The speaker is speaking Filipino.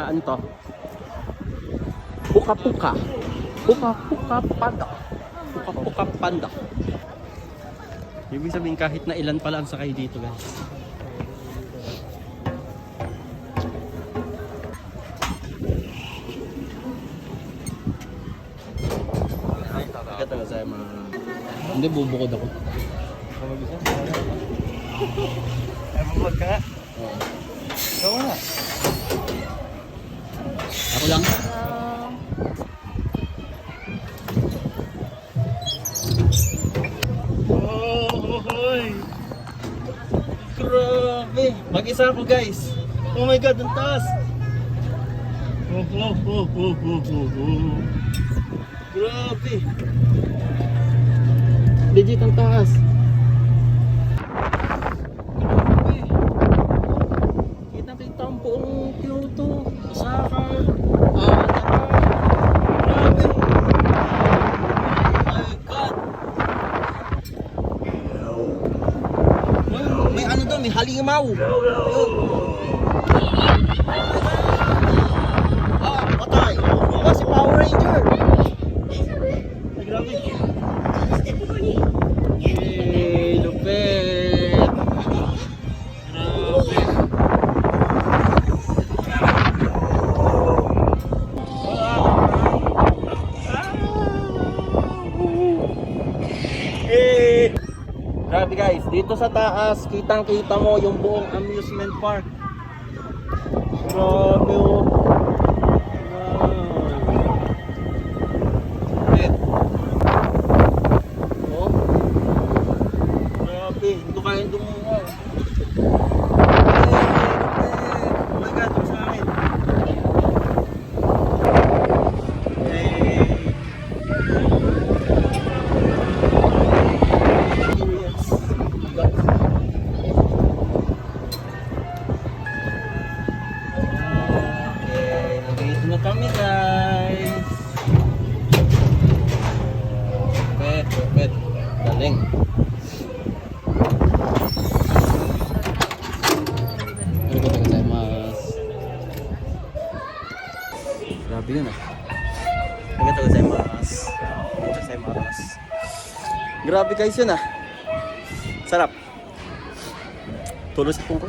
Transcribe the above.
ano to? Puka-puka. Puka-puka panda. Puka-puka panda. Ibig sabihin kahit na ilan pala ang sakay dito, guys. Kata nga saya mga... Hindi, bubukod ako. Ay, bubukod ka nga? Oo. Ikaw nga. Ako lang. Hoy! Grabe! Mag-isa ako, guys. Oh my God, ang taas! Grabe! Legit ang taas. Grabe! Kita-kita ang buong Kyoto, Osaka, Grabe! Oh my God! May ano daw, may halimaw! Patay! Oh, si Power Ranger! Ay, grabe! Yay! Lupit! Grabe! Eh! Grabe guys, dito sa taas, kitang-kita mo yung buong amusement park. Grabe oh. Wow. Eh. Oh. Grabe, ito kayang dumungaw. Oh my God, ito sa akin. Nandito na kami guys. Pet. Galing. Grabe yun ah. Grabe guys yun ah. Sarap. Tulos sa pungko.